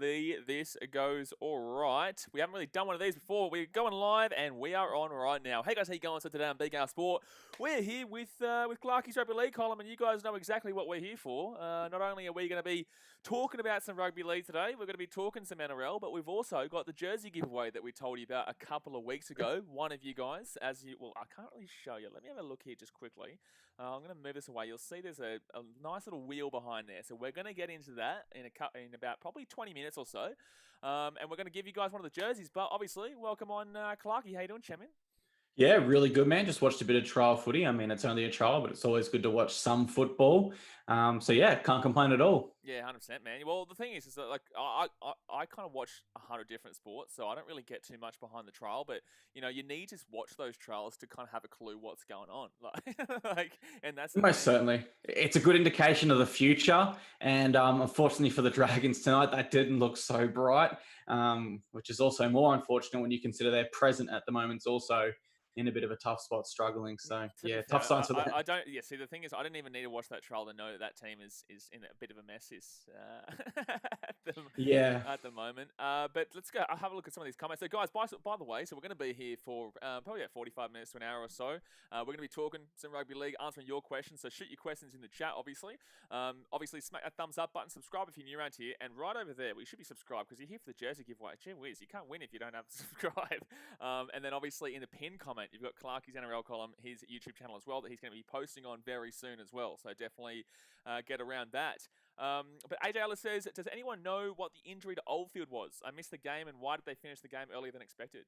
hopefully this goes all right. We haven't really done one of these before. We're going live and we are on right now. Hey guys, how you going? So today on BKRsport, we're here with Clarkey's Rugby League column, and you guys know exactly what we're here for. Not only are we going to be talking about some Rugby League today, we're going to be talking some NRL, but we've also got the Jersey Giveaway that we told you about a couple of weeks ago. One of you guys, I can't really show you. Let me have a look here just quickly. I'm going to move this away. You'll see there's a nice little wheel behind there. So we're going to get into that in about probably 20 minutes or so. And we're going to give you guys one of the jerseys. But obviously, welcome on, Clarkey. How you doing, champion? Yeah, really good, man. Just watched a bit of trial footy. I mean, it's only a trial, but it's always good to watch some football. So yeah, can't complain at all. Yeah, 100%, man. Well, the thing is that like I kind of watch 100 different sports, so I don't really get too much behind the trial. But you know, you need to watch those trials to kind of have a clue what's going on. And that's Most certainly. It's a good indication of the future. And unfortunately for the Dragons tonight, that didn't look so bright, which is also more unfortunate when you consider their present at the moment is also in a bit of a tough spot, struggling. So yeah, tough signs for that. I don't. Yeah, see, the thing is, I didn't even need to watch that trial to know that team is in a bit of a mess at the moment. But let's go. I'll have a look at some of these comments. So, guys, by the way, so we're going to be here for probably 45 minutes to an hour or so. We're going to be talking some rugby league, answering your questions. So shoot your questions in the chat, obviously. Obviously, smack that thumbs up button, subscribe if you're new around here, and right over there, we should be subscribed because you're here for the jersey giveaway. Gee whiz, you can't win if you don't have to subscribe. And then obviously in the pin comment, you've got Clarkey's NRL column, his YouTube channel as well, that he's going to be posting on very soon as well. So definitely get around that. But AJ Ellis says, does anyone know what the injury to Oldfield was? I missed the game, and why did they finish the game earlier than expected?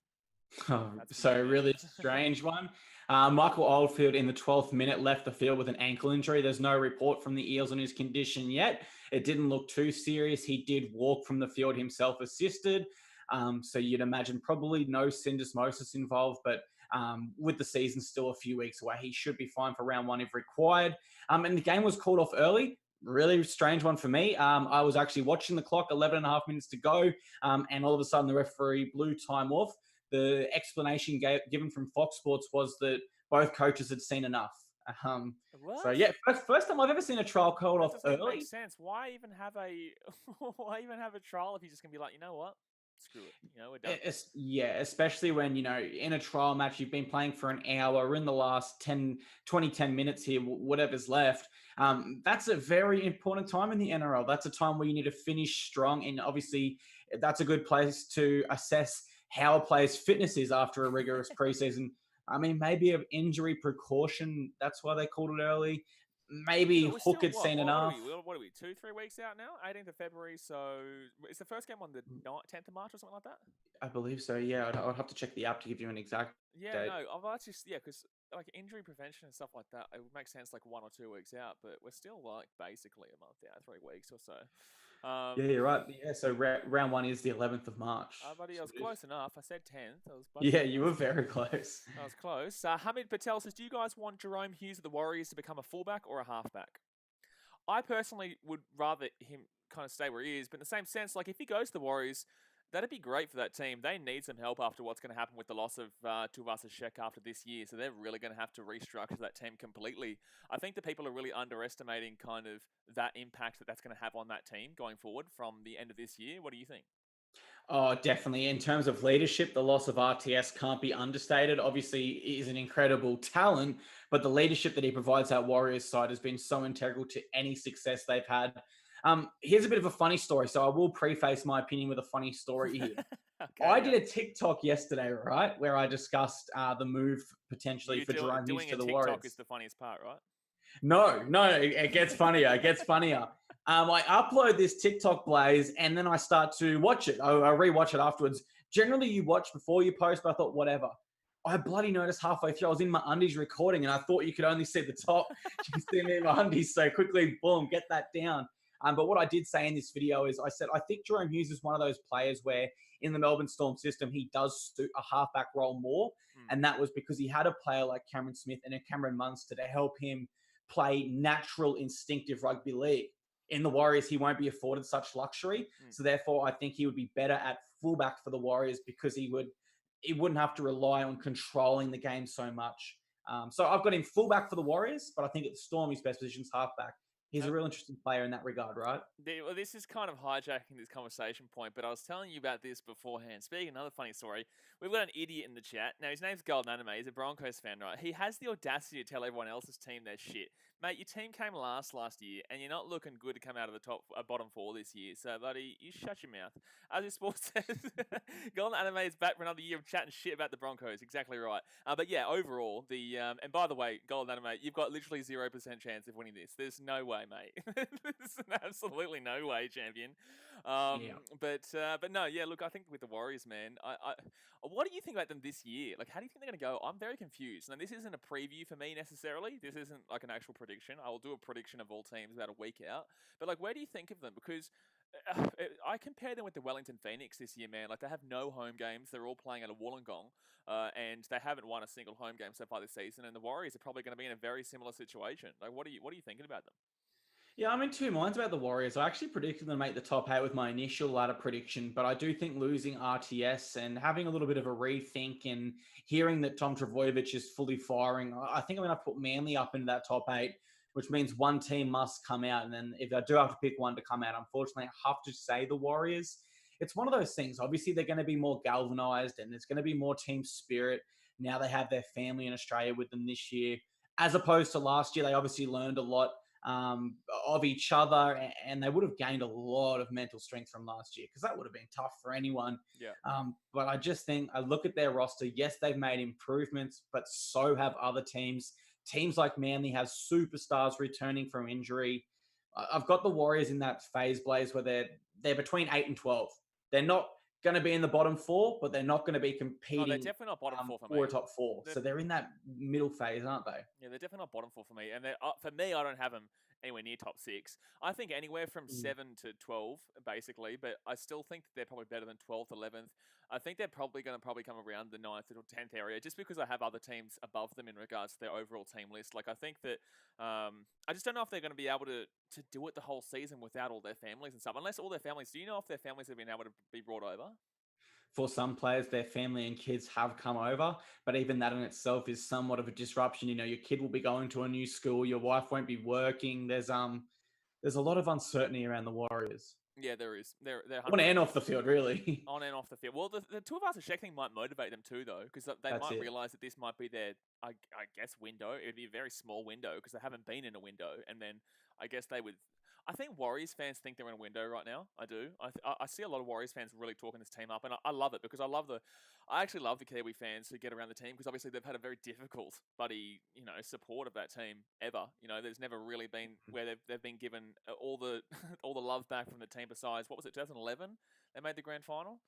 So really strange one. Michael Oldfield in the 12th minute left the field with an ankle injury. There's no report from the Eels on his condition yet. It didn't look too serious. He did walk from the field himself assisted. So you'd imagine probably no syndesmosis involved, but with the season still a few weeks away, he should be fine for round one if required. And the game was called off early. Really strange one for me. I was actually watching the clock, 11 and a half minutes to go, and all of a sudden the referee blew time off. The explanation given from Fox Sports was that both coaches had seen enough. So yeah, first time I've ever seen a trial called off early. Make sense. Why even have a trial if you're just gonna be like, you know what? Screw it. You know, we're done. Yeah, especially when, you know, in a trial match, you've been playing for an hour, we're in the last 10 minutes here, whatever's left. That's a very important time in the NRL. That's a time where you need to finish strong. And obviously, that's a good place to assess how a player's fitness is after a rigorous preseason. I mean, maybe an injury precaution. That's why they called it early. Maybe Hook had seen enough. What are we, 2-3 weeks out now? 18th of February. So is the first game on the 10th of March or something like that? I believe so, yeah. I'll have to check the app to give you an exact date. That's just, because like injury prevention and stuff like that, it would make sense like 1 or 2 weeks out, but we're still like basically a month out, 3 weeks or so. Yeah, you're right. Yeah, so round one is the 11th of March. Buddy, I was close enough. I said 10th. Yeah, you were very close. I was close. Hamid Patel says, do you guys want Jerome Hughes of the Warriors to become a fullback or a halfback? I personally would rather him kind of stay where he is, but in the same sense, like if he goes to the Warriors, that'd be great for that team. They need some help after what's going to happen with the loss of Tuivasa Sheck after this year. So they're really going to have to restructure that team completely. I think that people are really underestimating kind of that impact that's going to have on that team going forward from the end of this year. What do you think? Oh, definitely. In terms of leadership, the loss of RTS can't be understated. Obviously, he's an incredible talent, but the leadership that he provides that Warriors side has been so integral to any success they've had. Here's a bit of a funny story. So I will preface my opinion with a funny story here. Okay, I did a TikTok yesterday, right, where I discussed the move potentially for Jerome Hughes to the Warriors. TikTok is the funniest part, right? No, it gets funnier. It gets funnier. I upload this TikTok, Blaze, and then I start to watch it. I rewatch it afterwards. Generally, you watch before you post, but I thought, whatever. I bloody noticed halfway through, I was in my undies recording, and I thought you could only see the top. You can see me in my undies, so quickly, boom, get that down. But what I did say in this video is I said, I think Jerome Hughes is one of those players where in the Melbourne Storm system, he does suit a halfback role more. And that was because he had a player like Cameron Smith and a Cameron Munster to help him play natural, instinctive rugby league. In the Warriors, he won't be afforded such luxury. So therefore, I think he would be better at fullback for the Warriors because he wouldn't have to rely on controlling the game so much. So I've got him fullback for the Warriors, but I think at the Storm, his best position is halfback. He's a real interesting player in that regard, right? Well, this is kind of hijacking this conversation point, but I was telling you about this beforehand. Speaking of another funny story, we've got an idiot in the chat. Now, his name's Golden Anime. He's a Broncos fan, right? He has the audacity to tell everyone else's team they're shit. Mate, your team came last year, and you're not looking good to come out of the bottom four this year. So, buddy, you shut your mouth. As your sports says, Golden Anime is back for another year of chatting shit about the Broncos. Exactly right. But yeah, overall, and by the way, Golden Anime, you've got literally 0% chance of winning this. There's no way, mate. There's absolutely no way, champion. Yeah. But no, yeah. Look, I think with the Warriors, man, what do you think about them this year? Like, how do you think they're going to go? I'm very confused. Now, this isn't a preview for me necessarily. This isn't like an actual prediction. I will do a prediction of all teams about a week out. But like, where do you think of them? Because I compare them with the Wellington Phoenix this year, man. Like, they have no home games. They're all playing at a Wollongong, and they haven't won a single home game so far this season. And the Warriors are probably going to be in a very similar situation. Like, what are you thinking about them? Yeah, I'm in two minds about the Warriors. I actually predicted them to make the top 8 with my initial ladder prediction, but I do think losing RTS and having a little bit of a rethink and hearing that Tom Trbojevic is fully firing, I think I'm going to put Manly up into that top 8, which means one team must come out. And then if I do have to pick one to come out, unfortunately, I have to say the Warriors. It's one of those things. Obviously, they're going to be more galvanized and there's going to be more team spirit. Now they have their family in Australia with them this year. As opposed to last year, they obviously learned a lot of each other, and they would have gained a lot of mental strength from last year because that would have been tough for anyone. Yeah. But I just think I look at their roster. Yes, they've made improvements, but so have other teams. Teams like Manly have superstars returning from injury. I've got the Warriors in that phase, Blaze, where they're between 8 and 12. They're not going to be in the bottom 4, but they're not going to be competing. Oh, they're definitely not bottom 4 for me. For a top 4. So they're in that middle phase, aren't they? Yeah, they're definitely not bottom 4 for me. And for me, I don't have them anywhere near top 6. I think anywhere from 7 to 12, basically. But I still think they're probably better than 12th, 11th. I think they're probably going to come around the 9th or 10th area, just because I have other teams above them in regards to their overall team list. Like, I think that I just don't know if they're going to be able to do it the whole season without all their families and stuff. Unless all their families, do you know if their families have been able to be brought over? For some players, their family and kids have come over, but even that in itself is somewhat of a disruption. You know, your kid will be going to a new school, your wife won't be working. There's a lot of uncertainty around the Warriors. Yeah, there is. They're on and off the field, really. On and off the field. Well, the two of us thing might motivate them too, though, because they might realize that this might be their, I guess, window. It would be a very small window because they haven't been in a window, and then I guess they would. I think Warriors fans think they're in a window right now. I do. I see a lot of Warriors fans really talking this team up, and I love it because I actually love the Kiwi fans who get around the team because obviously they've had a very difficult, support of that team ever. You know, there's never really been where they've been given all the all the love back from the team. Besides, what was it, 2011? They made the grand final.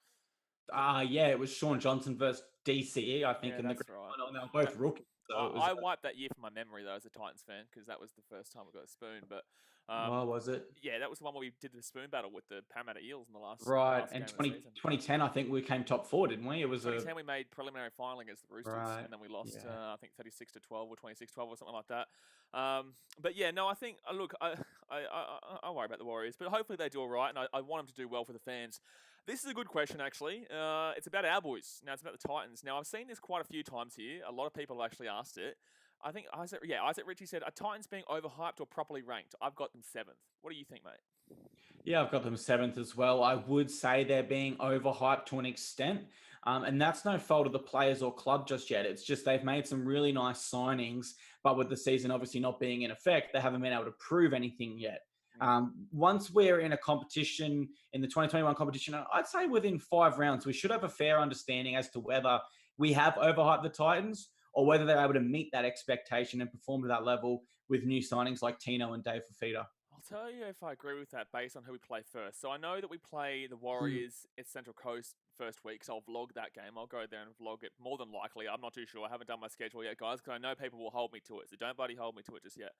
Yeah, it was Sean Johnson versus DCE, I think, in the grand final. They were both rookies. So I wiped that year from my memory though as a Titans fan because that was the first time we got a spoon. But was it? Yeah, that was the one where we did the spoon battle with the Parramatta Eels in the last. Right, and 2010, I think we came top 4, didn't we? It was 2010. We made preliminary final against the Roosters, and then we lost. I think 36-12 or 26-12 or something like that. But yeah, no, I think look, I worry about the Warriors, but hopefully they do all right, and I want them to do well for the fans. This is a good question, actually. It's about our boys. Now, it's about the Titans. Now, I've seen this quite a few times here. A lot of people have actually asked it. I think Isaac Ritchie said, are Titans being overhyped or properly ranked? I've got them 7th. What do you think, mate? Yeah, I've got them 7th as well. I would say they're being overhyped to an extent. And that's no fault of the players or club just yet. It's just they've made some really nice signings, but with the season obviously not being in effect, they haven't been able to prove anything yet. Once we're in a competition, in the 2021 competition, I'd say within 5 rounds, we should have a fair understanding as to whether we have overhyped the Titans or whether they're able to meet that expectation and perform to that level with new signings like Tino and Dave Fafita. I'll tell you if I agree with that based on who we play first. So I know that we play the Warriors at Central Coast first week, so I'll vlog that game. I'll go there and vlog it more than likely. I'm not too sure. I haven't done my schedule yet, guys, because I know people will hold me to it. So don't bloody hold me to it just yet.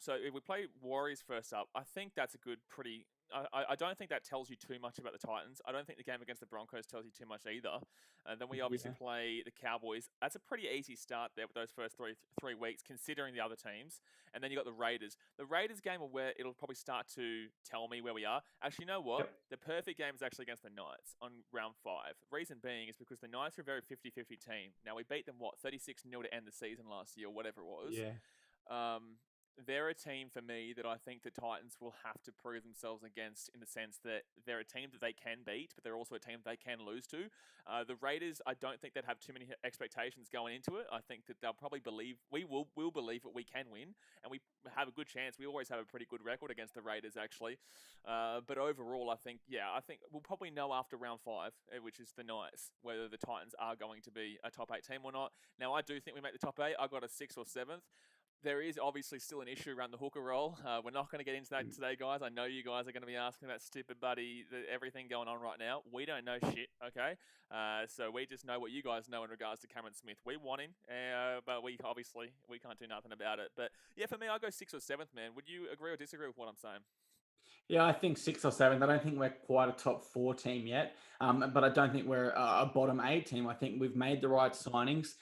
So if we play Warriors first up, I think that's a good, pretty... I don't think that tells you too much about the Titans. I don't think the game against the Broncos tells you too much either. And then we obviously play the Cowboys. That's a pretty easy start there with those first three weeks, considering the other teams. And then you got the Raiders. The Raiders game will where it'll probably start to tell me where we are. Actually, you know what? Yep. The perfect game is actually against the Knights on round 5. Reason being is because the Knights are a very 50-50 team. Now, we beat them, 36-0 to end the season last year or whatever it was. Yeah. they're a team for me that I think the Titans will have to prove themselves against, in the sense that they're a team that they can beat, but they're also a team they can lose to. The Raiders, I don't think they'd have too many expectations going into it. I think that they'll probably believe will believe that we can win, and we have a good chance. We always have a pretty good record against the Raiders, actually. But overall, I think we'll probably know after round 5, which is the Knights, whether the Titans are going to be a top 8 team or not. Now, I do think we make the top 8. I got a 6th or 7th. There is obviously still an issue around the hooker role. We're not going to get into that today, guys. I know you guys are going to be asking about stupid buddy, everything going on right now. We don't know shit, okay? So we just know what you guys know in regards to Cameron Smith. We want him, but we can't do nothing about it. But yeah, for me, I'll go 6th or 7th, man. Would you agree or disagree with what I'm saying? Yeah, I think 6 or 7. I don't think we're quite a top 4 team yet, but I don't think we're a bottom 8 team. I think we've made the right signings.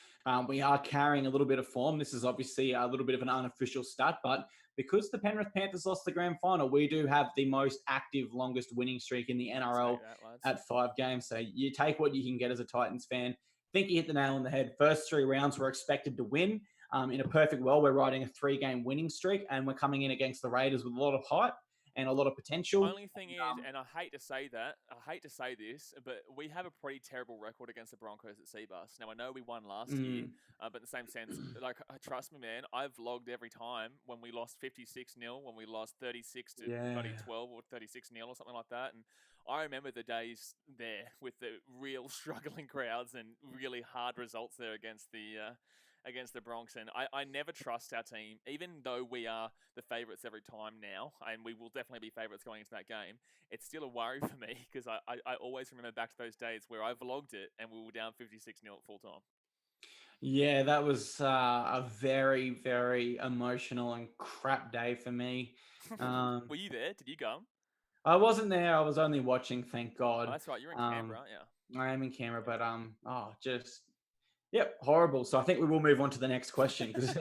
We are carrying a little bit of form. This is obviously a little bit of an unofficial stat, but because the Penrith Panthers lost the grand final, we do have the most active, longest winning streak in the NRL at 5 games. So you take what you can get as a Titans fan. I think you hit the nail on the head. First 3 rounds we're expected to win. In a perfect world, we're riding a 3-game winning streak, and we're coming in against the Raiders with a lot of hype and a lot of potential. Only thing is, and I hate to say this, but we have a pretty terrible record against the Broncos at Seabus. Now, I know we won last year, but in the same sense, like, trust me, man, I've vlogged every time when we lost 56-0, when we lost 36 to 12 or 36-0 or something like that. And I remember the days there with the real struggling crowds and really hard results there against the Bronx, and I never trust our team, even though we are the favourites every time now, and we will definitely be favourites going into that game. It's still a worry for me, because I always remember back to those days where I vlogged it and we were down 56-0 at full time. Yeah, that was a very, very emotional and crap day for me. Were you there? Did you go? I wasn't there. I was only watching, thank God. Oh, that's right. You're in Canberra, aren't you? I am in Canberra, but yep, horrible. So I think we will move on to the next question, because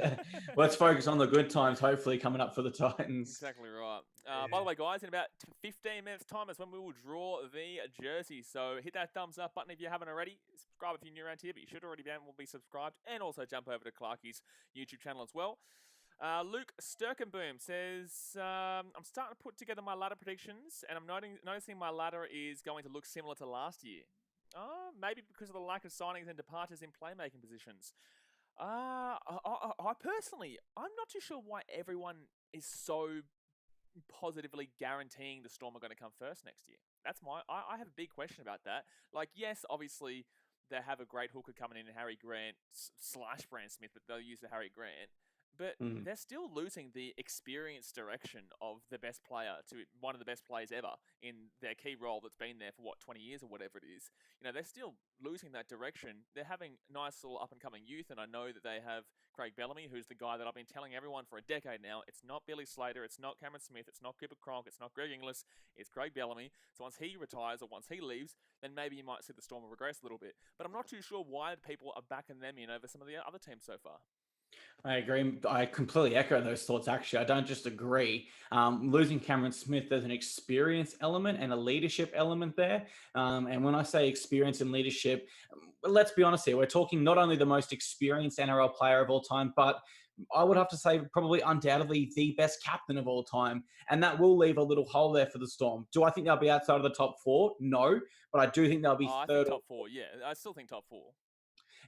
let's focus on the good times, hopefully coming up for the Titans. Exactly right. By the way, guys, in about 15 minutes' time is when we will draw the jersey. So hit that thumbs up button if you haven't already. Subscribe if you're new around here, but you should already be subscribed. And also jump over to Clarkey's YouTube channel as well. Luke Sturkenboom says, I'm starting to put together my ladder predictions, and I'm noticing my ladder is going to look similar to last year. Maybe because of the lack of signings and departures in playmaking positions. I personally, I'm not too sure why everyone is so positively guaranteeing the Storm are going to come first next year. I have a big question about that. Like, yes, obviously they have a great hooker coming in, Harry Grant / Brand Smith, but they'll use the Harry Grant. But they're still losing the experience direction of the best player to one of the best players ever in their key role that's been there for, 20 years or whatever it is. You know, they're still losing that direction. They're having nice little up-and-coming youth, and I know that they have Craig Bellamy, who's the guy that I've been telling everyone for a decade now. It's not Billy Slater, it's not Cameron Smith, it's not Cooper Cronk, it's not Greg Inglis, it's Craig Bellamy. So once he retires or once he leaves, then maybe you might see the Storm regress a little bit. But I'm not too sure why people are backing them in over some of the other teams so far. I agree. I completely echo those thoughts, actually. I don't just agree. Losing Cameron Smith, there's an experience element and a leadership element there. And when I say experience and leadership, let's be honest here. We're talking not only the most experienced NRL player of all time, but I would have to say probably undoubtedly the best captain of all time. And that will leave a little hole there for the Storm. Do I think they'll be outside of the top 4? No. But I do think they'll be third. I think top 4, yeah. I still think top 4.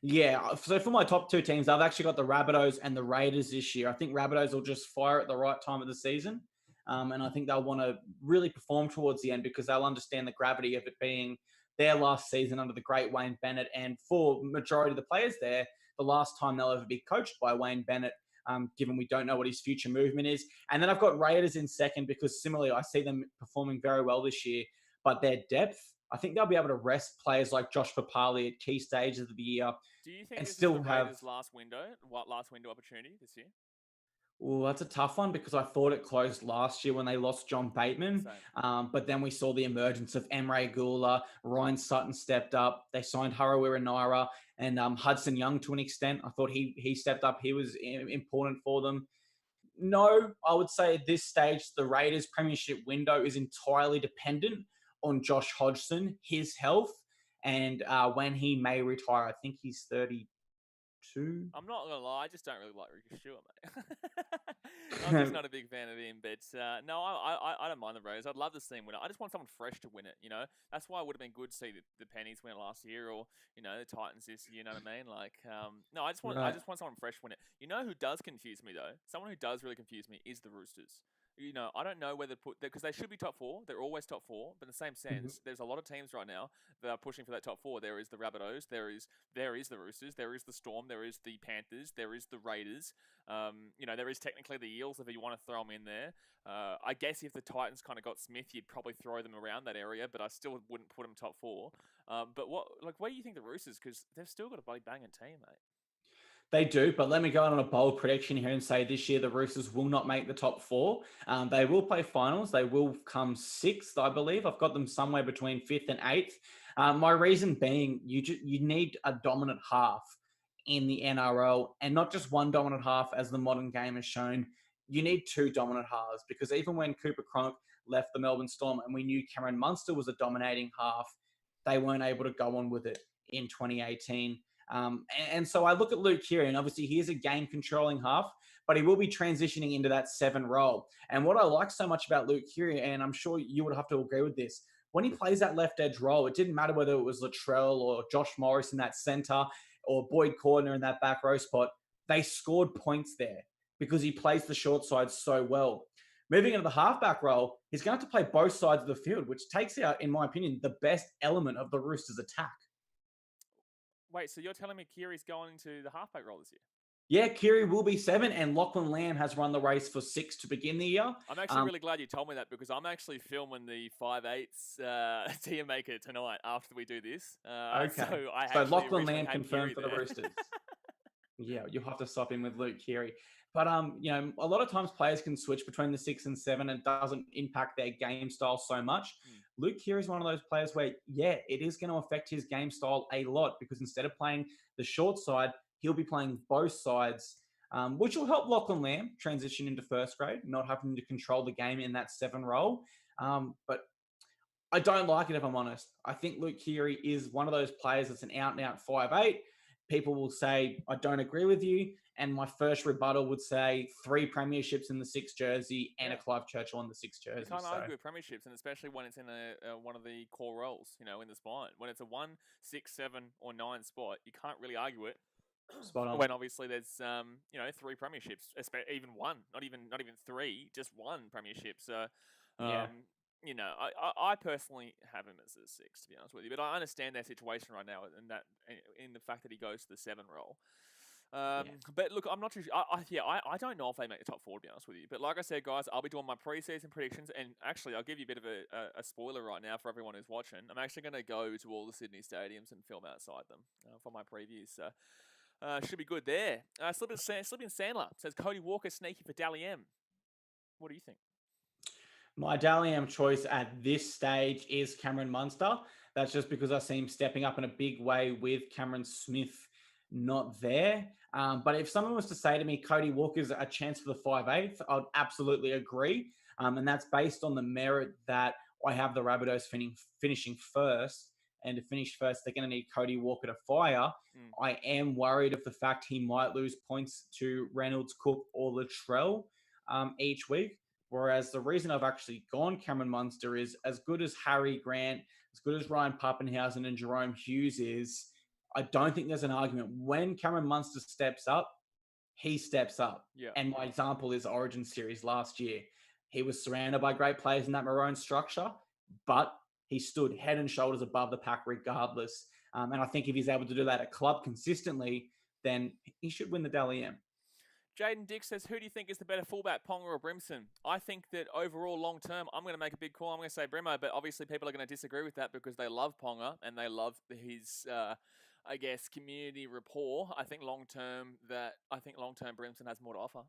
Yeah, so for my top 2 teams, I've actually got the Rabbitohs and the Raiders this year. I think Rabbitohs will just fire at the right time of the season. And I think they'll want to really perform towards the end, because they'll understand the gravity of it being their last season under the great Wayne Bennett. And for majority of the players there, the last time they'll ever be coached by Wayne Bennett, given we don't know what his future movement is. And then I've got Raiders in second, because similarly, I see them performing very well this year. But their depth, I think they'll be able to rest players like Josh Papali at key stages of the year. Do you think and this still is the have Raiders' last window opportunity this year? Well, that's a tough one, because I thought it closed last year when they lost John Bateman. But then we saw the emergence of Emre Gula, Ryan Sutton stepped up. They signed Harawira Naira and Hudson Young to an extent. I thought he stepped up. He was important for them. No, I would say at this stage, the Raiders' premiership window is entirely dependent on Josh Hodgson, his health, and when he may retire. I think he's 32 2. I'm not gonna lie, I just don't really like Ricky Stewart, mate. I'm just not a big fan of him, but no, I don't mind the Raiders. I'd love to see him win it. I just want someone fresh to win it. That's why it would have been good to see the Pennies win it last year, or the Titans this year. You know what I mean? Like, no, I just want someone fresh to win it. You know who does confuse me though? Someone who does really confuse me is the Roosters. I don't know whether to put because they should be top 4. They're always top 4, but in the same sense, there's a lot of teams right now that are pushing for that top 4. There is the Rabbitohs, there is the Roosters, there is the Storm, there is the Panthers, there is the Raiders. There is technically the Eels if you want to throw them in there. I guess if the Titans kind of got Smith, you'd probably throw them around that area, but I still wouldn't put them top 4. But where do you think the Roosters? Because they've still got a bloody banging team, mate. They do, but let me go on a bold prediction here and say this year the Roosters will not make the top 4. They will play finals. They will come 6th, I believe. I've got them somewhere between 5th and 8th. My reason being you need a dominant half in the NRL, and not just one dominant half as the modern game has shown. You need 2 dominant halves, because even when Cooper Cronk left the Melbourne Storm and we knew Cameron Munster was a dominating half, they weren't able to go on with it in 2018. And so I look at Luke Keary, and obviously he is a game-controlling half, but he will be transitioning into that 7 role. And what I like so much about Luke Keary, and I'm sure you would have to agree with this, when he plays that left edge role, it didn't matter whether it was Latrell or Josh Morris in that centre or Boyd Cordner in that back row spot. They scored points there because he plays the short side so well. Moving into the halfback role, he's going to have to play both sides of the field, which takes out, in my opinion, the best element of the Roosters' attack. Wait, so you're telling me Keary's going into the halfback role this year? Yeah, Keary will be 7, and Lachlan Lamb has run the race for 6 to begin the year. I'm actually really glad you told me that, because I'm actually filming the 5/8 tier maker tonight after we do this. Okay. So Lachlan Lamb confirmed for the Roosters. Yeah, you'll have to swap in with Luke Keary. But, a lot of times players can switch between the 6 and 7 and it doesn't impact their game style so much. Luke Keary is one of those players where, it is going to affect his game style a lot, because instead of playing the short side, he'll be playing both sides, which will help Lachlan Lamb transition into first grade, not having to control the game in that 7 role. But I don't like it, if I'm honest. I think Luke Keary is one of those players that's an out-and-out 5'8". People will say, I don't agree with you. And my first rebuttal would say 3 premierships in the 6 jersey and a Clive Churchill on the 6 jersey. You can't argue with premierships, and especially when it's in one of the core roles, in the spine. When it's a 1, 6, 7, or 9 spot, you can't really argue it. Spot on. When obviously there's 3 premierships, even 1, not even 3, just 1 premiership. So I personally have him as a 6, to be honest with you, but I understand their situation right now, and that in the fact that he goes to the 7 role. But look, I'm not too sure. I don't know if they make the top 4, to be honest with you. But like I said, guys, I'll be doing my preseason predictions, and actually, I'll give you a bit of a spoiler right now for everyone who's watching. I'm actually going to go to all the Sydney stadiums and film outside them for my previews. So should be good there. Slippin' Sandler says Cody Walker sneaky for Dally M. What do you think? My Dally M choice at this stage is Cameron Munster. That's just because I see him stepping up in a big way with Cameron Smith not there. But if someone was to say to me, Cody Walker's a chance for the 5/8, I'd absolutely agree. And that's based on the merit that I have the Rabbitohs finishing first. And to finish first, they're going to need Cody Walker to fire. I am worried of the fact he might lose points to Reynolds, Cook, or Latrell each week. Whereas the reason I've actually gone Cameron Munster is, as good as Harry Grant, as good as Ryan Pappenhausen and Jerome Hughes is, I don't think there's an argument. When Cameron Munster steps up, he steps up. Yeah. And my example is Origin Series last year. He was surrounded by great players in that Maroon structure, but he stood head and shoulders above the pack regardless. And I think if he's able to do that at club consistently, then he should win the Dally M. Jaden Dick says, who do you think is the better fullback, Ponga or Brimson? I think that overall, long term, I'm going to make a big call. I'm going to say Brimo, but obviously people are going to disagree with that because they love Ponga and they love his, community rapport. I think long term Brimson has more to offer.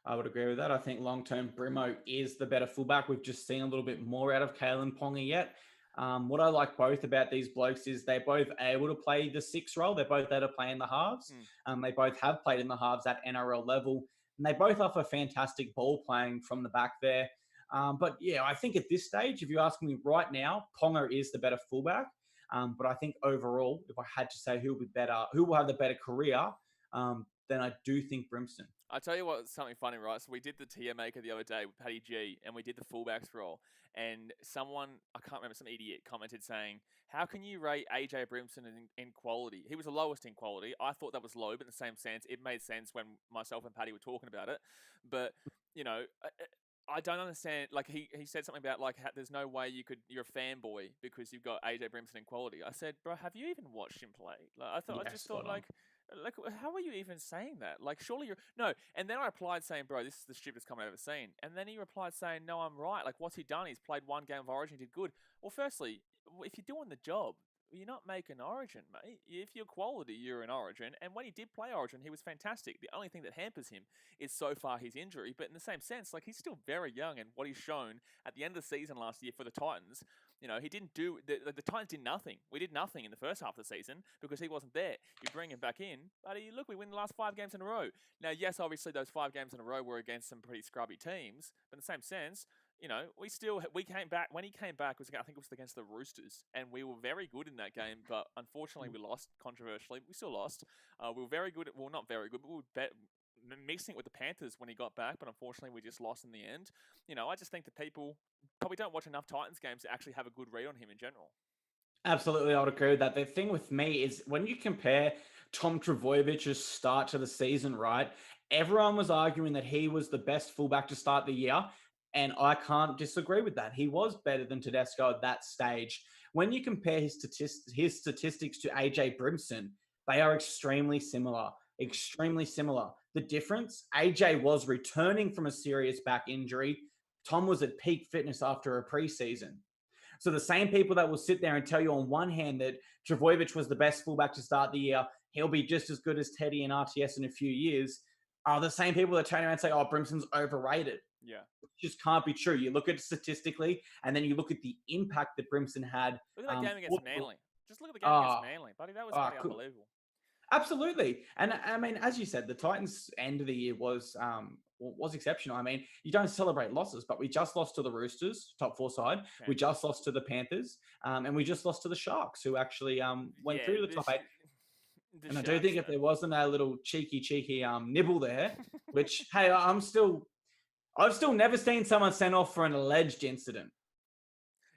I would agree with that. I think long-term Brimo is the better fullback. We've just seen a little bit more out of Kalen Ponga yet. What I like both about these blokes is they're both able to play the 6 role. They're both able to play in the halves. They both have played in the halves at NRL level. And they both offer fantastic ball playing from the back there. But I think at this stage, if you ask me right now, Ponga is the better fullback. But I think overall, if I had to say who will have the better career, then I do think Brimson. I tell you what, something funny, right? So we did the tier maker the other day with Paddy G, and we did the fullbacks role. And someone, I can't remember, some idiot commented saying, "How can you rate AJ Brimson in quality? He was the lowest in quality." I thought that was low, but in the same sense, it made sense when myself and Paddy were talking about it. But I don't understand. Like he said something about like there's no way you're a fanboy because you've got AJ Brimson in quality. I said, bro, have you even watched him play? Like I just thought like how are you even saying that? Like surely you're no. And then I replied saying, bro, this is the stupidest comment I've ever seen. And then he replied saying, no, I'm right. Like what's he done? He's played one game of Origin, he did good. Well, firstly, if you're doing the job, you're not making Origin, mate. If you're quality, you're in Origin. And when he did play Origin, he was fantastic. The only thing that hampers him is so far his injury. But in the same sense, like he's still very young, and what he's shown at the end of the season last year for the Titans, he didn't do the Titans did nothing. We did nothing in the first half of the season because he wasn't there. You bring him back in, but look, we win the last 5 games in a row. Now, yes, obviously those 5 games in a row were against some pretty scrubby teams, but in the same sense, we came back. When he came back, I think it was against the Roosters, and we were very good in that game, but unfortunately we lost, controversially. We still lost. We were very good, well, not very good, but we were mixing it with the Panthers when he got back, but unfortunately we just lost in the end. I just think that people probably don't watch enough Titans games to actually have a good read on him in general. Absolutely, I would agree with that. The thing with me is when you compare Tom Trbojevich's start to the season, right, everyone was arguing that he was the best fullback to start the year. And I can't disagree with that. He was better than Tedesco at that stage. When you compare his statistics to AJ Brimson, they are extremely similar. Extremely similar. The difference, AJ was returning from a serious back injury. Tom was at peak fitness after a preseason. So the same people that will sit there and tell you on one hand that Trbojevic was the best fullback to start the year, he'll be just as good as Teddy and RTS in a few years, are the same people that turn around and say, oh, Brimson's overrated. Yeah. It just can't be true. You look at it statistically, and then you look at the impact that Brimson had. Look at that game against Manly. Just look at the game against Manly, buddy. That was unbelievable. Absolutely. And I mean, as you said, the Titans' end of the year was exceptional. I mean, you don't celebrate losses, but we just lost to the Roosters, top 4 side. Okay. We just lost to the Panthers, and we just lost to the Sharks, who actually went through the top 8. And I do think if there wasn't a little cheeky nibble there, which, hey, I've still never seen someone sent off for an alleged incident.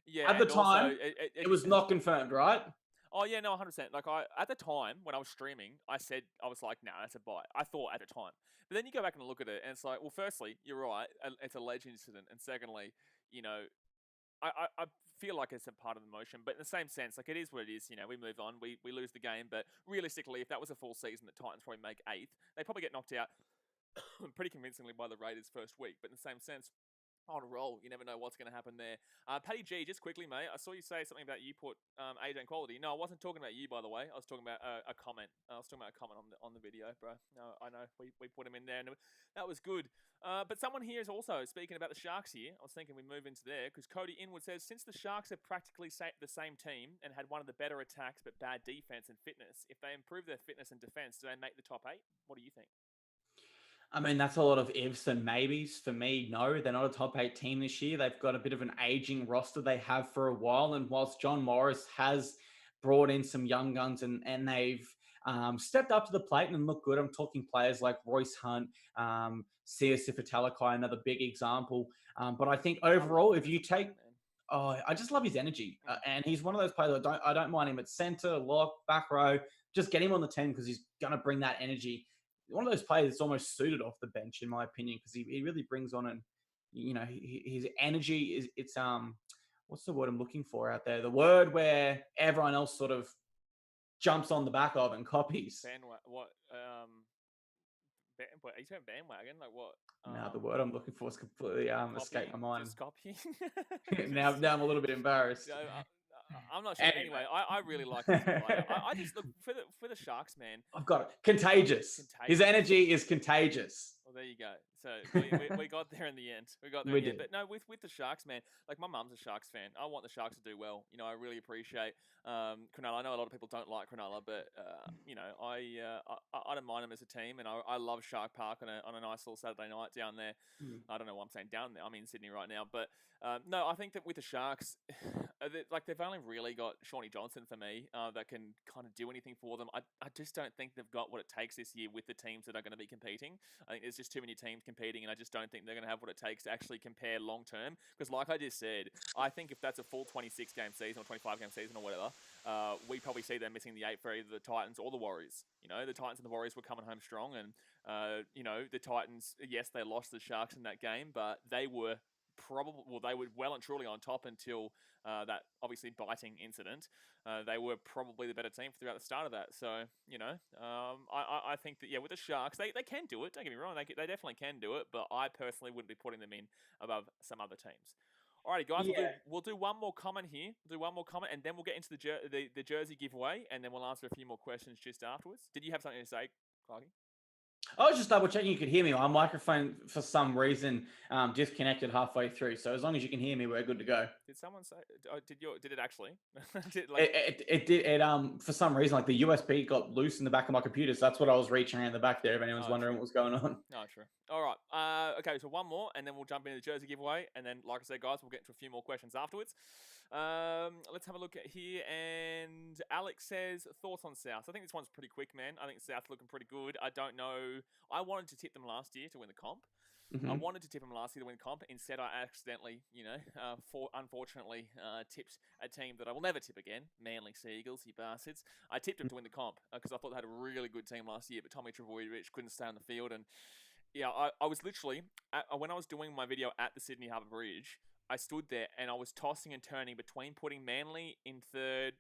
Yeah. At the time, it was not confirmed, right? Oh, yeah, no, 100%. Like, at the time, when I was streaming, I was like, nah, that's a bite. I thought at the time. But then you go back and look at it, and it's like, well, firstly, you're right. It's a alleged incident. And secondly, I feel like it's a part of the motion. But in the same sense, like, it is what it is. We move on. We lose the game. But realistically, if that was a full season, the Titans probably make 8th. They probably get knocked out pretty convincingly by the Raiders first week. But in the same sense, on a roll, you never know what's going to happen there. Paddy G, just quickly, mate, I saw you say something about you put AJ in quality. No, I wasn't talking about you, by the way. I was talking about a comment. I was talking about a comment on the video, bro. No, I know we put him in there, and that was good. But someone here is also speaking about the Sharks here. I was thinking we move into there because Cody Inwood says, since the Sharks are practically the same team and had one of the better attacks but bad defense and fitness, if they improve their fitness and defense, do they make the top 8? What do you think? I mean, that's a lot of ifs and maybes. For me, no, they're not a top 8 team this year. They've got a bit of an aging roster they have for a while. And whilst John Morris has brought in some young guns and they've stepped up to the plate and look good, I'm talking players like Royce Hunt, Sia Sifatalakai, another big example. But I think overall, if you take... Oh, I just love his energy. And he's one of those players that I don't mind him at centre, lock, back row. Just get him on the 10 because he's going to bring that energy. One of those players that's almost suited off the bench, in my opinion, because he really brings on his energy it's what's the word I'm looking for out there? The word where everyone else sort of jumps on the back of and copies. What? Are you saying bandwagon? Like what? No, the word I'm looking for is completely escaped my mind. Just copy. now I'm a little bit embarrassed. I'm not sure. Anyway, I really like him. I just look for the Sharks, man. I've got it. Contagious. His energy is contagious. Well, Well, there you go. So we got there in the end. We got there We in the end. did. But no, with the Sharks, man, like my mum's a Sharks fan. I want the Sharks to do well. You know, I really appreciate Cronulla. I know a lot of people don't like Cronulla, but you know, I don't mind them as a team, and I love Shark Park on a nice little Saturday night down there. Mm. I don't know why I'm saying down there. I'm in Sydney right now, but no, I think that with the Sharks, like they've only really got Shawnee Johnson for me that can kind of do anything for them. I just don't think they've got what it takes this year with the teams that are going to be competing. I think there's just too many teams competing, and I just don't think they're going to have what it takes to actually compare long term. Because, like I just said, I think if that's a full 26 game season or 25 game season or whatever, we probably see them missing the 8 for either the Titans or the Warriors. You know, the Titans and the Warriors were coming home strong, and you know, the Titans, yes, they lost the Sharks in that game, but they were they were well and truly on top until that obviously biting incident. They were probably the better team throughout the start of that. So, you know, I think that, yeah, with the Sharks, they can do it. Don't get me wrong. They definitely can do it, but I personally wouldn't be putting them in above some other teams. Alrighty, guys, Yeah. we'll do one more comment here. We'll do one more comment, and then we'll get into the jersey giveaway, and then we'll answer a few more questions just afterwards. Did you have something to say, Clarkey? I was just double checking you could hear me. My microphone, for some reason, disconnected halfway through. So as long as you can hear me, we're good to go. Did someone say? Did it actually? It did. For some reason, like the USB got loose in the back of my computer. So that's what I was reaching around the back there. If anyone's wondering what was going on. Oh, true. All right. Okay, so one more, and then we'll jump into the jersey giveaway, and then, like I said, guys, we'll get into a few more questions afterwards. Let's have a look at here. And Alex says, thoughts on South? I think this one's pretty quick, man. I think South looking pretty good. I don't know. I wanted to tip them last year to win the comp. Mm-hmm. I wanted to tip them last year to win comp. Instead, I accidentally, unfortunately, tipped a team that I will never tip again. Manly Seagulls, you bastards. I tipped them to win the comp because I thought they had a really good team last year, but Tommy Trbojevic couldn't stay on the field. And yeah, I was literally, when I was doing my video at the Sydney Harbour Bridge, I stood there and I was tossing and turning between putting Manly in third,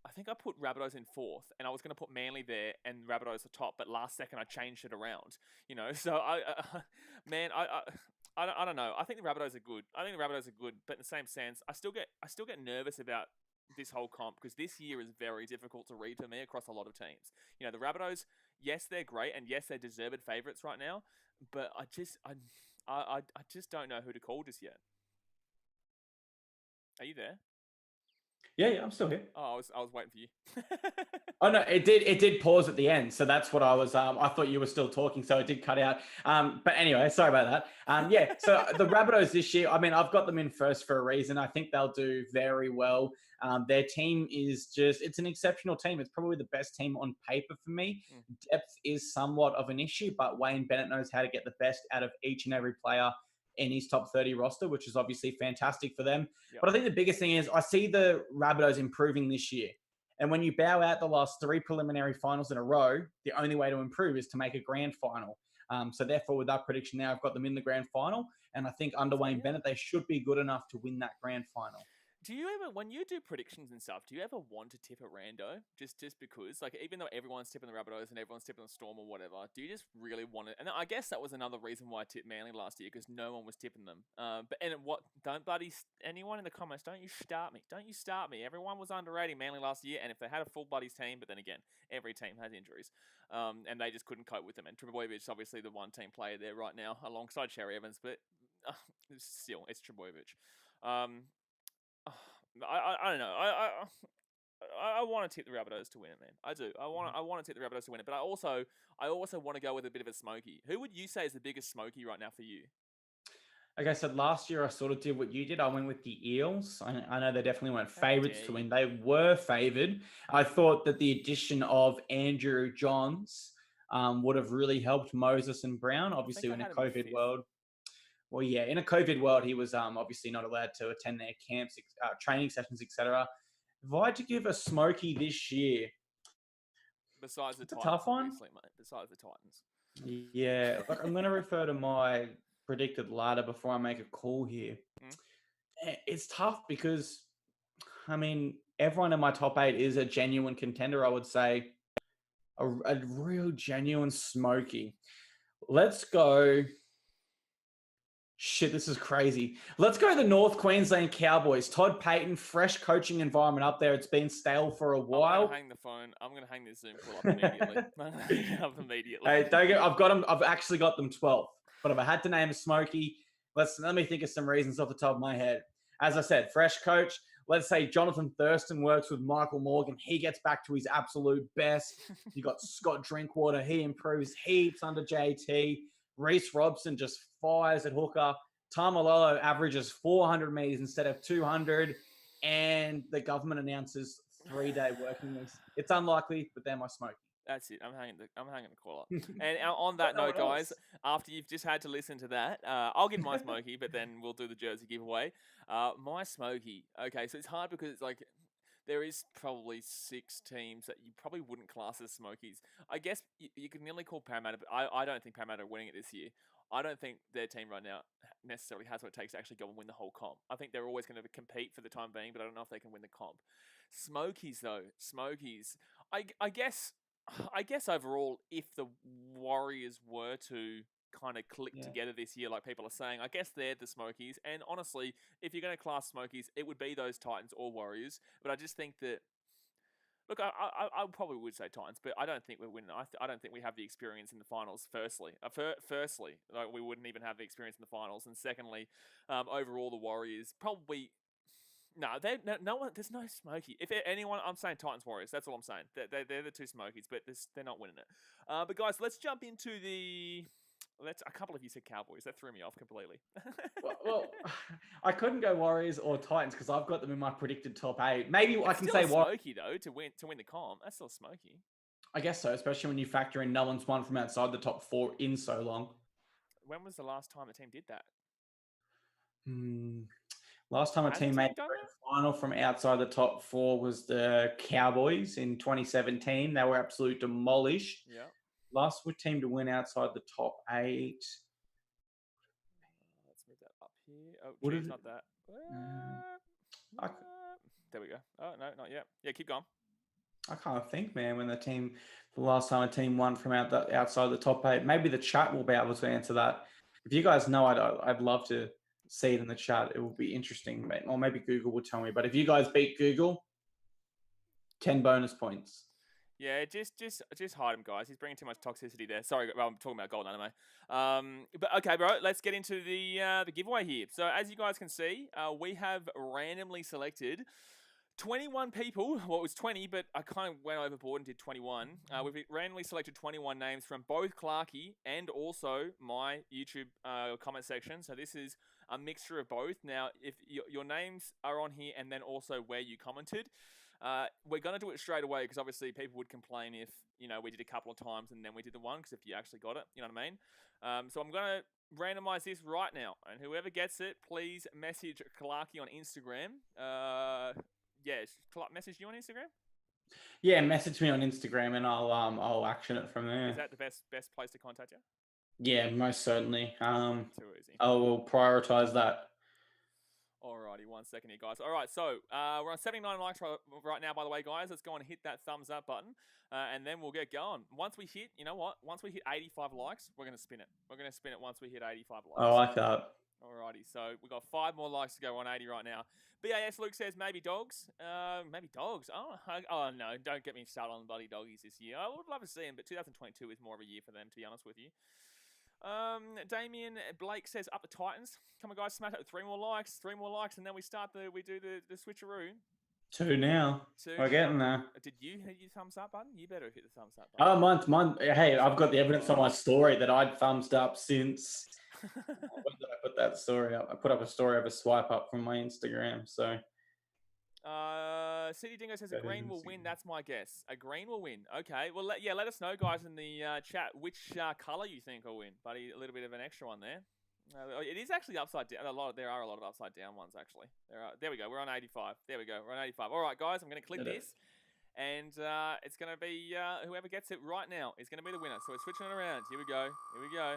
I think I put Rabbitohs in fourth, and I was going to put Manly there and Rabbitohs atop, but last second I changed it around. You know, so I don't know. I think the Rabbitohs are good. But in the same sense, I still get nervous about this whole comp because this year is very difficult to read for me across a lot of teams. You know, the Rabbitohs, yes, they're great, and yes, they're deserved favourites right now, but I just don't know who to call just yet. Are you there? Yeah, I'm still here. Oh, I was waiting for you. Oh no, it did pause at the end, so that's what I was. I thought you were still talking, so it did cut out. But anyway, sorry about that. Yeah, so the Rabbitohs this year, I mean, I've got them in first for a reason. I think they'll do very well. Their team is it's an exceptional team. It's probably the best team on paper for me. Depth is somewhat of an issue, but Wayne Bennett knows how to get the best out of each and every player in his top 30 roster, which is obviously fantastic for them. Yep. But I think the biggest thing is I see the Rabbitohs improving this year. And when you bow out the last 3 preliminary finals in a row, the only way to improve is to make a grand final. So therefore, with that prediction now, I've got them in the grand final. And I think under Wayne Bennett, they should be good enough to win that grand final. Do you ever, when you do predictions and stuff, do you ever want to tip a rando? Just because, like, even though everyone's tipping the Rabbitohs and everyone's tipping the Storm or whatever, do you just really want it? And I guess that was another reason why I tipped Manly last year, because no one was tipping them. Anyone in the comments, don't you start me. Everyone was underrating Manly last year, and if they had a full buddies team, but then again, every team has injuries, and they just couldn't cope with them. And Trbojevic is obviously the one team player there right now, alongside Cherry Evans, but still, it's Trbojevic. I don't know. I want to tip the Rabbitohs to win it, man. I do. I want to tip the Rabbitohs to win it, but I also want to go with a bit of a smoky. Who would you say is the biggest smoky right now for you? Like I said, last year I sort of did what you did. I went with the Eels. I know they definitely weren't favourites to win. They were favoured. I thought that the addition of Andrew Johns would have really helped Moses and Brown. Obviously, in a COVID world. Well, yeah, in a COVID world, he was obviously not allowed to attend their camps, training sessions, etc. If I had to give a smoky this year, besides the Titans, tough one, mate. Besides the Titans, yeah, I'm going to refer to my predicted ladder before I make a call here. It's tough because, I mean, everyone in my top 8 is a genuine contender. I would say a real genuine smoky. Let's go. Shit, this is crazy. Let's go to the North Queensland Cowboys. Todd Payton, fresh coaching environment up there. It's been stale for a I'm while. going to hang the phone. I'm going to hang this Zoom call up immediately. I'm going to hang it up immediately. Hey, don't get, I've got them. I've actually got them 12th. But if I had to name a Smokey, let me think of some reasons off the top of my head. As I said, fresh coach. Let's say Jonathan Thurston works with Michael Morgan. He gets back to his absolute best. You got Scott Drinkwater. He improves heaps under JT. Reece Robson just fires at hooker. Tamalolo averages 400 meters instead of 200. And the government announces 3-day working weeks. It's unlikely, but they're my Smokey. That's it. I'm hanging the call up. And on that note, guys, after you've just had to listen to that, I'll give my Smokey, but then we'll do the jersey giveaway. My Smokey. Okay, so it's hard because it's like there is probably 6 teams that you probably wouldn't class as Smokies. I guess you could nearly call Parramatta, but I don't think Parramatta are winning it this year. I don't think their team right now necessarily has what it takes to actually go and win the whole comp. I think they're always going to compete for the time being, but I don't know if they can win the comp. Smokies, though. Smokies. I guess overall, if the Warriors were to kind of click together this year, like people are saying, I guess they're the Smokies. And honestly, if you're going to class Smokies, it would be those Titans or Warriors. But I just think that, look, I probably would say Titans, but I don't think we're winning. I don't think we have the experience in the finals. Firstly, like we wouldn't even have the experience in the finals. And secondly, overall, the Warriors probably. No, no one. There's no Smoky. If anyone, I'm saying Titans Warriors. That's all I'm saying. They're the 2 Smokies, but they're not winning it. But guys, let's jump into the. A couple of you said Cowboys. That threw me off completely. well, I couldn't go Warriors or Titans because I've got them in my predicted top 8. Maybe it's I can say Warriors. Smoky though to win the comp. That's still Smoky. I guess so, especially when you factor in no one's won from outside the top 4 in so long. When was the last time a team did that? Last time a team made the final from outside the top 4 was the Cowboys in 2017. They were absolutely demolished. Yeah. Last team to win outside the top 8. Let's move that up here. Oh, geez, not that. There we go. Oh, no, not yet. Yeah, keep going. I can't think, man, when the last time a team won from outside the top 8. Maybe the chat will be able to answer that. If you guys know, I'd love to see it in the chat. It will be interesting, or maybe Google will tell me. But if you guys beat Google, 10 bonus points. Yeah, just hide him, guys. He's bringing too much toxicity there. Sorry, I'm talking about Golden Anime. But okay, bro, let's get into the giveaway here. So as you guys can see, we have randomly selected 21 people. Well, it was 20, but I kind of went overboard and did 21. We've randomly selected 21 names from both Clarkey and also my YouTube comment section. So this is a mixture of both. Now, if your names are on here and then also where you commented, we're going to do it straight away because obviously people would complain if, we did a couple of times and then we did the one because if you actually got it, you know what I mean? So I'm going to randomize this right now. And whoever gets it, please message Clarkey on Instagram. Message you on Instagram? Yeah, message me on Instagram and I'll action it from there. Is that the best place to contact you? Yeah, most certainly. Too easy. I will prioritize that. Alrighty, 1 second here, guys. All right, so we're on 79 likes right now, by the way, guys. Let's go and hit that thumbs up button, and then we'll get going. Once we hit, once we hit 85 likes, we're going to spin it. We're going to spin it once we hit 85 likes. I like that. Alrighty, so we've got 5 more likes to go on 80 right now. BAS Luke says maybe dogs. Maybe dogs. Oh no, don't get me started on bloody doggies this year. I would love to see them, but 2022 is more of a year for them, to be honest with you. Damien Blake says up the Titans. Come on, guys, smash it with 3 more likes, and then we do the switcheroo. 2 now. 2. We're getting there. Did you hit your thumbs up button? You better hit the thumbs up button. Oh, mine. Hey, I've got the evidence on my story that I'd thumbs up since. When did I put that story up? I put up a story of a swipe up from my Instagram. So. City Dingo says a green will win. That's my guess. A green will win. Okay. Well, let us know, guys, in the chat which color you think will win. Buddy, a little bit of an extra one there. It is actually upside down. There are a lot of upside down ones, actually. There we go. We're on 85. There we go. We're on 85. All right, guys. I'm going to click this. And it's going to be whoever gets it right now is going to be the winner. So we're switching it around. Here we go. Here we go.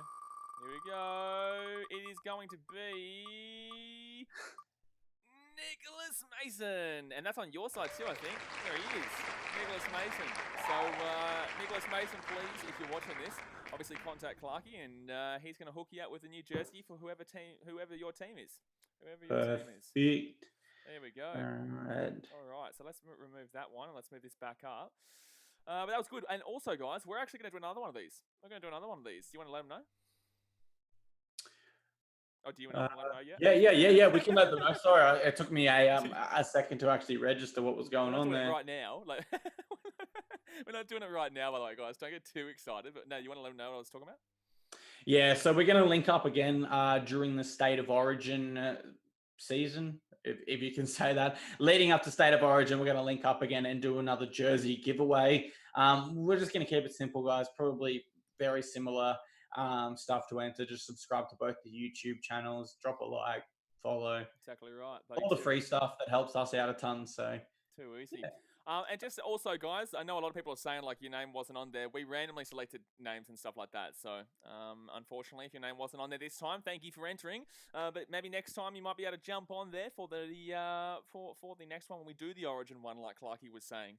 Here we go. It is going to be Nicholas Mason. And that's on your side too, I think. There he is. Nicholas Mason. So, Nicholas Mason, please, if you're watching this, obviously contact Clarkey, and he's going to hook you up with a new jersey for whoever your team is. Whoever your team is. Perfect. There we go. Alright. All right, so let's remove that one, and let's move this back up. But that was good. And also, guys, we're actually going to do another one of these. We're going to do another one of these. Do you want to let them know? Oh, do you want to let them know yet? Yeah. We can let them know. Sorry, it took me a second to actually register what was going on there. Right now, like we're not doing it right now, by the way, guys. Don't get too excited. But no, you want to let them know what I was talking about? Yeah, so we're going to link up again during the State of Origin season, if you can say that. Leading up to State of Origin, we're going to link up again and do another jersey giveaway. We're just going to keep it simple, guys. Probably very similar stuff to enter. Just subscribe to both the YouTube channels, drop a like, follow. Exactly right. All the free stuff that helps us out a ton. So too easy. Yeah. And just also, guys, I know a lot of people are saying like your name wasn't on there. We randomly selected names and stuff like that. So, unfortunately, if your name wasn't on there this time, thank you for entering. But maybe next time you might be able to jump on there for the for the next one when we do the Origin one, like Clarkey was saying.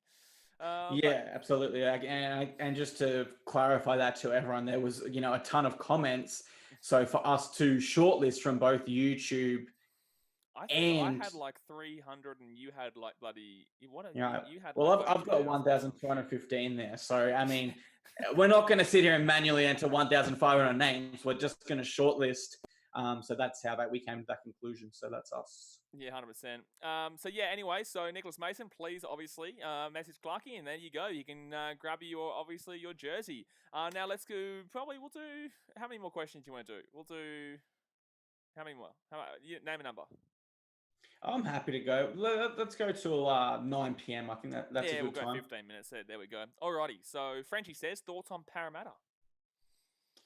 Absolutely. And just to clarify that to everyone, there was a ton of comments. So for us to shortlist from both YouTube. I had like 300, and you had like bloody. You had. Well, like I've got 1,215 there. So I mean, we're not going to sit here and manually enter 1,500 names. We're just going to shortlist. So that's how we came to that conclusion. So that's us. Yeah, 100%. So yeah, anyway, so Nicholas Mason, please obviously message Clarkey, and there you go. You can grab your jersey. Now let's go. Probably we'll do. How many more questions do you want to do? We'll do. How many more? Name a number. I'm happy to go. Let's go till 9 p.m. I think that's a good time. Yeah, we'll go 15 minutes. There we go. Alrighty. So Frenchie says, thoughts on Parramatta?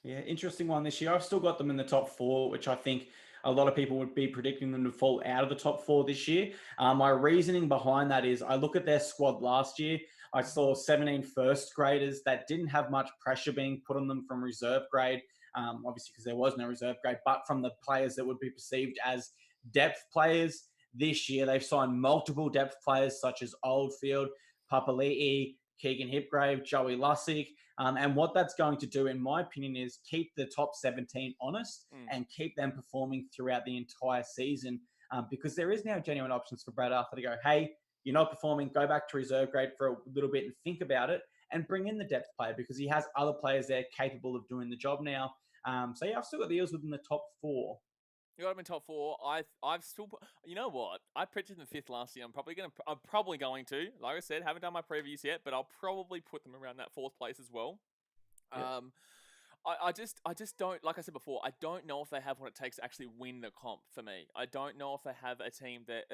Yeah, interesting one this year. I've still got them in the top 4, which I think a lot of people would be predicting them to fall out of the top 4 this year. My reasoning behind that is I look at their squad last year. I saw 17 first graders that didn't have much pressure being put on them from reserve grade, obviously because there was no reserve grade, but from the players that would be perceived as depth players. This year, they've signed multiple depth players such as Oldfield, Papali'i, Keegan Hipgrave, Joey Lussick. And what that's going to do, in my opinion, is keep the top 17 honest and keep them performing throughout the entire season because there is now genuine options for Brad Arthur to go, hey, you're not performing, go back to reserve grade for a little bit and think about it and bring in the depth player because he has other players there capable of doing the job now. So, yeah, I've still got the Eels within the top 4. You got them in top 4. I've still. You know what? I predicted them 5th last year. I'm probably going to. Like I said, haven't done my previews yet, but I'll probably put them around that 4th place as well. Yeah. I just don't. Like I said before, I don't know if they have what it takes to actually win the comp. For me, I don't know if they have a team that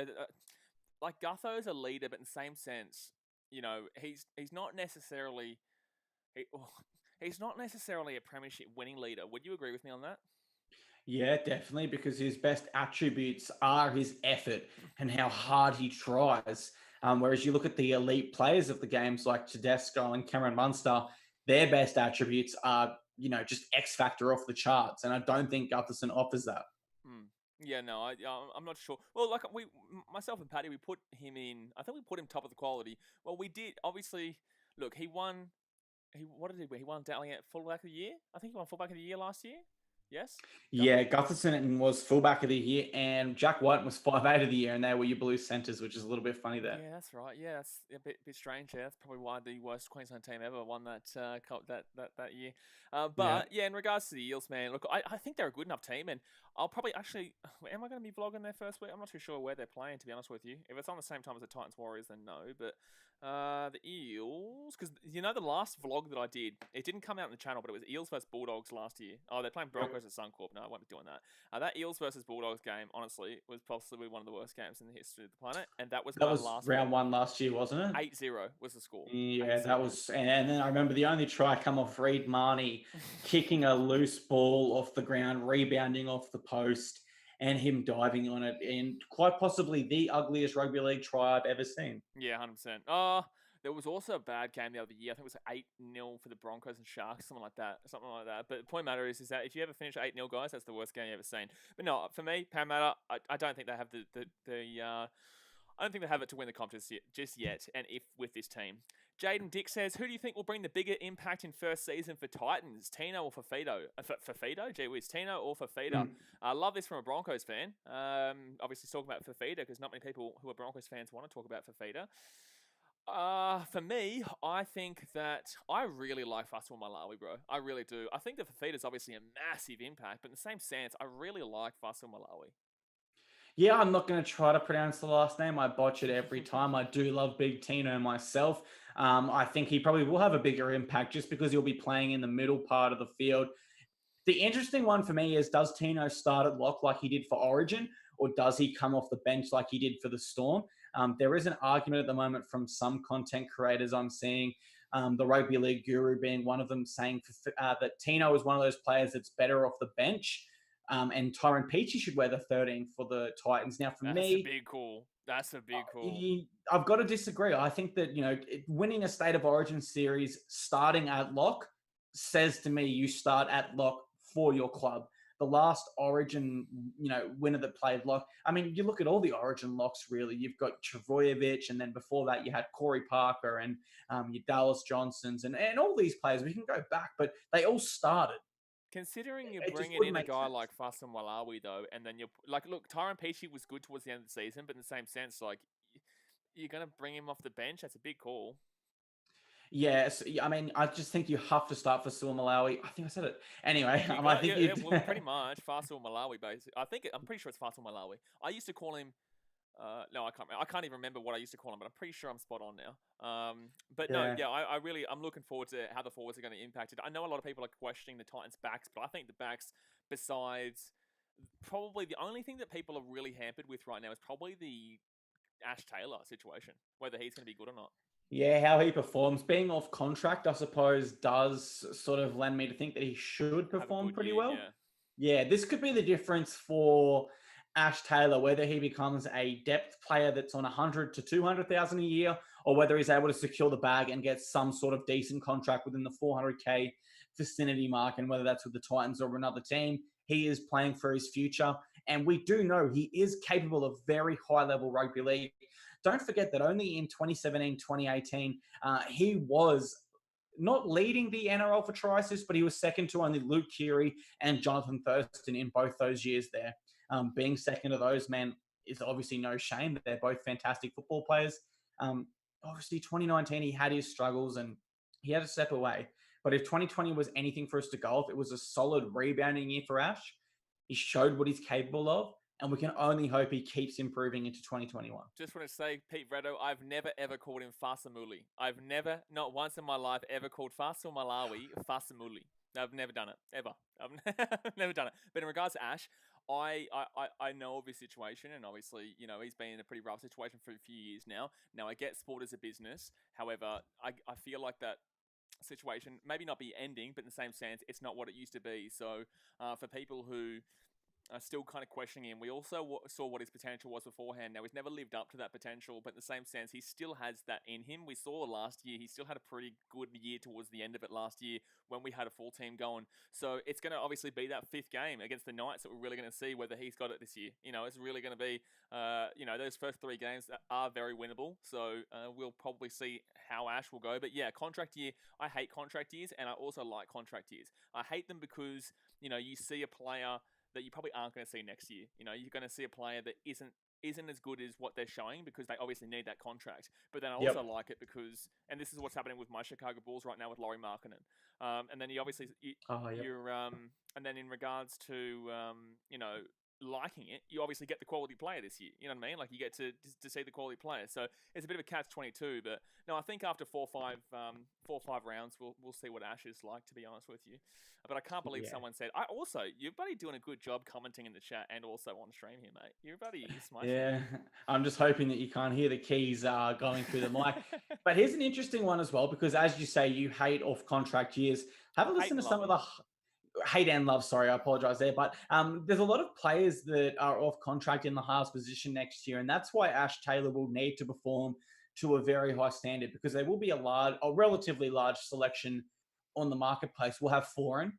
like Gutho's a leader, but in the same sense, he's not necessarily he's not necessarily a premiership winning leader. Would you agree with me on that? Yeah, definitely, because his best attributes are his effort and how hard he tries. Whereas you look at the elite players of the games like Tedesco and Cameron Munster, their best attributes are, just X factor off the charts. And I don't think Gutherson offers that. Yeah, no, I'm not sure. Well, like myself and Paddy, we put him in. I think we put him top of the quality. Well, we did obviously. Look, he won. What did he win? He won Dalian fullback of the year. I think he won fullback of the year last year. Yes? Yeah, Gutherson was fullback of the year and Jack White was 5'8" of the year and they were your blue centres, which is a little bit funny there. Yeah, that's right. Yeah, that's a bit strange. Yeah, that's probably why the worst Queensland team ever won that year. But in regards to the Eels, man, look, I think they're a good enough team and I'll probably actually, am I going to be vlogging their first week? I'm not too sure where they're playing, to be honest with you. If it's on the same time as the Titans Warriors, then no. But the Eels, because the last vlog that I did, it didn't come out on the channel, but it was Eels versus Bulldogs last year. Oh, they're playing Broncos at Suncorp. No, I won't be doing that. That Eels versus Bulldogs game, honestly, was possibly one of the worst games in the history of the planet, and that was last round 1 last year, wasn't it? 8-0 was the score. Yeah, 8-0. That was, and then I remember the only try come off Reid Marnie kicking a loose ball off the ground, rebounding off the post, and him diving on it, and quite possibly the ugliest rugby league try I've ever seen. Yeah, 100%. There was also a bad game the other year. I think it was 8-0 for the Broncos and Sharks, something like that. But the point matter is that if you ever finish 8-0, guys, that's the worst game you've ever seen. But no, for me, Parramatta, I don't think they have the I don't think they have it to win the comp just yet, and if with this team. Jaden Dick says, who do you think will bring the bigger impact in first season for Titans, Tino or Fafito? Fafito? Gee whiz, Tino or Fafita? I love this from a Broncos fan. Obviously, talking about Fafita because not many people who are Broncos fans want to talk about Fafita. For me, I think that I really like Faisal Malawi, bro. I really do. I think that Fafita is obviously a massive impact, but in the same sense, I really like Faisal Malawi. Yeah, I'm not going to try to pronounce the last name. I botch it every time. I do love Big Tino myself. I think he probably will have a bigger impact just because he'll be playing in the middle part of the field. The interesting one for me is, does Tino start at lock like he did for Origin, or does he come off the bench like he did for the Storm? There is an argument at the moment from some content creators I'm seeing, the Rugby League Guru being one of them, saying that Tino is one of those players that's better off the bench. And Tyron Peachy should wear the 13 for the Titans. Now, for me, that's a big call. That's a big call. I've got to disagree. I think that, winning a State of Origin series starting at lock says to me you start at lock for your club. The last Origin, winner that played lock. I mean, you look at all the Origin locks, really. You've got Travojevic, and then before that you had Corey Parker and your Dallas Johnsons and all these players. We can go back, but they all started. Considering you're bringing in a guy like Faisal Malawi, though, and then you're like, look, Tyron Peachy was good towards the end of the season, but in the same sense, like, you're going to bring him off the bench? That's a big call. Yes, I mean, I just think you have to start for Faisal Malawi. I think I said it. Anyway, well, pretty much Faisal Malawi, basically. I'm pretty sure it's Faisal Malawi. I used to call him. No, I can't. I can't even remember what I used to call him, but I'm pretty sure I'm spot on now. I'm looking forward to how the forwards are going to impact it. I know a lot of people are questioning the Titans' backs, but I think the backs, besides probably the only thing that people are really hampered with right now is probably the Ash Taylor situation, whether he's going to be good or not. Yeah, how he performs. Being off contract, I suppose, does sort of lend me to think that he should perform pretty well. Yeah, this could be the difference for Ash Taylor, whether he becomes a depth player that's on 100 to 200,000 a year, or whether he's able to secure the bag and get some sort of decent contract within the 400K vicinity mark, and whether that's with the Titans or another team. He is playing for his future, and we do know he is capable of very high-level rugby league. Don't forget that only in 2017, 2018, he was not leading the NRL for try assists, but he was second to only Luke Keary and Jonathan Thurston in both those years there. Being second to those men is obviously no shame. They're both fantastic football players. Obviously, 2019, he had his struggles and he had to step away. But if 2020 was anything for us to go off, it was a solid rebounding year for Ash. He showed what he's capable of, and we can only hope he keeps improving into 2021. Just want to say, Pete Redo, I've never, ever called him Fasamuli. I've never, not once in my life, ever called Faisal Malawi Fasamuli. I've never done it, ever. I've never done it. But in regards to Ash, I know of his situation, and obviously, he's been in a pretty rough situation for a few years now. Now, I get sport as a business. However, I feel like that situation maybe not be ending, but in the same sense, it's not what it used to be. So for people who are still kind of questioning him, we also saw what his potential was beforehand. Now, he's never lived up to that potential, but in the same sense, he still has that in him. We saw last year, he still had a pretty good year towards the end of it last year when we had a full team going. So it's going to obviously be that fifth game against the Knights that we're really going to see whether he's got it this year. It's really going to be, those first three games are very winnable. So we'll probably see how Ash will go. But yeah, contract year, I hate contract years, and I also like contract years. I hate them because, you see a player that you probably aren't going to see next year. You're going to see a player that isn't as good as what they're showing because they obviously need that contract. But then I also like it because, and this is what's happening with my Chicago Bulls right now with Laurie Markkinen. And then and then in regards to, liking it, you obviously get the quality player this year. You know what I mean? Like you get to see the quality player. So it's a bit of a catch-22. But no, I think after 4 or 5 rounds, we'll see what Ash is like. To be honest with you, but I can't believe someone said. You're buddy doing a good job commenting in the chat and also on stream here, mate. You're smashing. Yeah, I'm just hoping that you can't hear the keys going through the mic. But here's an interesting one as well, because as you say, you hate off contract years. Have a listen to some of the. Hate and love, sorry, I apologize there. But there's a lot of players that are off contract in the halves position next year. And that's why Ash Taylor will need to perform to a very high standard, because there will be a relatively large selection on the marketplace. We'll have Foran,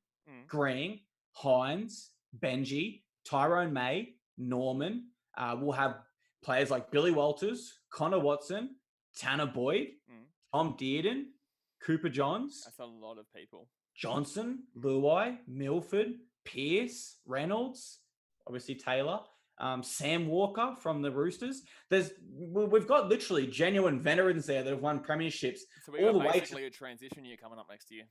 Green, Hines, Benji, Tyrone May, Norman. We'll have players like Billy Walters, Connor Watson, Tanner Boyd, Tom Dearden, Cooper Johns. That's a lot of people. Johnson, Luai, Milford, Pierce, Reynolds, obviously Taylor, Sam Walker from the Roosters. We've got literally genuine veterans there that have won premierships. So we've got basically a transition year coming up next year.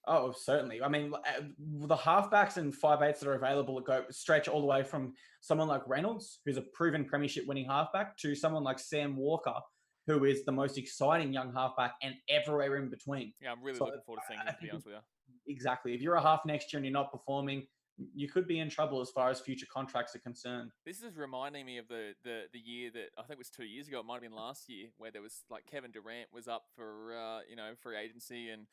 Oh, certainly. I mean, the halfbacks and 5'8" that are available stretch all the way from someone like Reynolds, who's a proven premiership winning halfback, to someone like Sam Walker, who is the most exciting young halfback, and everywhere in between. Yeah, I'm really looking forward to seeing him, to be honest with you. Exactly. If you're a half next year and you're not performing, you could be in trouble as far as future contracts are concerned. This is reminding me of the year that I think it was 2 years ago. It might have been last year, where there was like Kevin Durant was up for free agency, and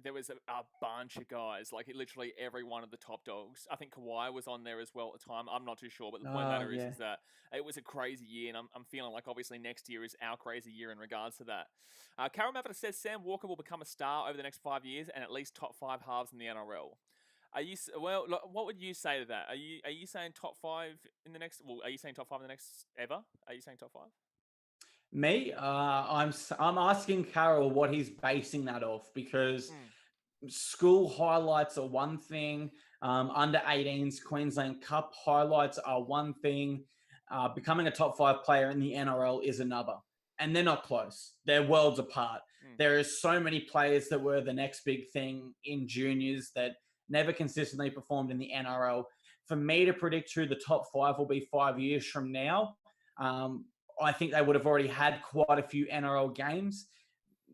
there was a bunch of guys, like literally every one of the top dogs. I think Kawhi was on there as well at the time. I'm not too sure, but the point of the matter is that it was a crazy year, and I'm feeling like obviously next year is our crazy year in regards to that. Carol Maverick says Sam Walker will become a star over the next 5 years and at least top 5 halves in the NRL. What would you say to that? Are you saying top 5 in the next? Well, are you saying top 5 in the next ever? Are you saying top 5? Me, I'm asking Carol what he's basing that off, because school highlights are one thing, under 18s Queensland Cup highlights are one thing, becoming a top 5 player in the NRL is another, and they're not close. They're worlds apart. There are so many players that were the next big thing in juniors that never consistently performed in the NRL. For me to predict who the top 5 will be 5 years from now, I think they would have already had quite a few NRL games.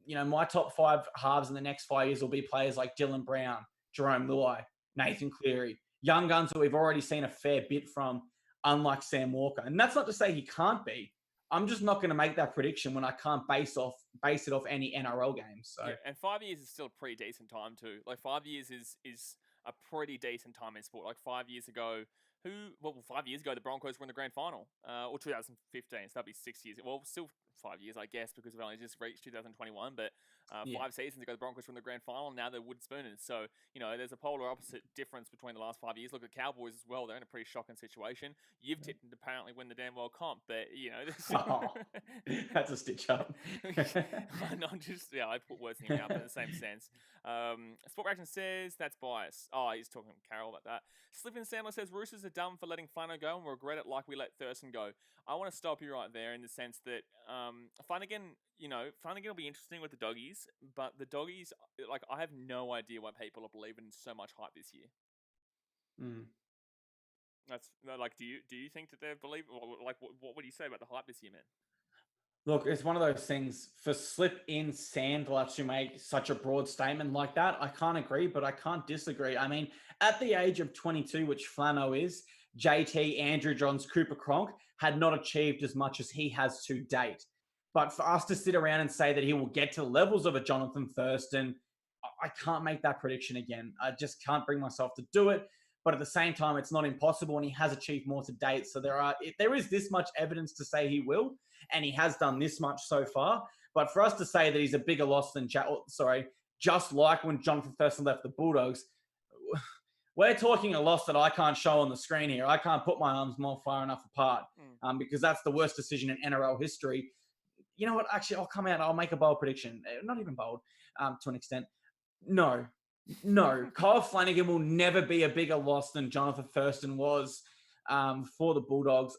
You know, my top 5 halves in the next 5 years will be players like Dylan Brown, Jerome Luai, Nathan Cleary, young guns that we've already seen a fair bit from, unlike Sam Walker. And that's not to say he can't be. I'm just not going to make that prediction when I can't base it off any NRL games. So, and 5 years is still a pretty decent time too. Like 5 years is a pretty decent time in sport. Like 5 years ago, 5 years ago, the Broncos were in the grand final, or 2015, so that'd be 6 years. Well, still 5 years, I guess, because we've only just reached 2021, but 5 seasons ago, the Broncos were in the grand final, and now they're Wood Spooners. So, there's a polar opposite difference between the last 5 years. Look at the Cowboys as well. They're in a pretty shocking situation. You've tipped them to apparently win the damn World Comp, but, that's a stitch up. I put words in your mouth in the same sense. Sport Reaction says that's bias. Oh, he's talking to Carol about that. Slippin' Sandler says Roosters are dumb for letting Flano go and will regret it like we let Thurston go. I want to stop you right there in the sense that Flanagan will be interesting with the doggies, but the doggies, like, I have no idea why people are believing in so much hype this year. That's like, do you think that they're believing? Like, what would you say about the hype this year, man? Look, it's one of those things. For Slip-In Sandler to make such a broad statement like that, I can't agree, but I can't disagree. I mean, at the age of 22, which Flano is, JT, Andrew Johns, Cooper Cronk had not achieved as much as he has to date. But for us to sit around and say that he will get to the levels of a Jonathan Thurston, I can't make that prediction again. I just can't bring myself to do it. But at the same time, it's not impossible, and he has achieved more to date. So there is this much evidence to say he will, and he has done this much so far. But for us to say that he's a bigger loss than just like when Jonathan Thurston left the Bulldogs, we're talking a loss that I can't show on the screen here. I can't put my arms more far enough apart because that's the worst decision in NRL history. You know what? Actually, I'll come out. I'll make a bold prediction. Not even bold to an extent. No. Kyle Flanagan will never be a bigger loss than Jonathan Thurston was for the Bulldogs.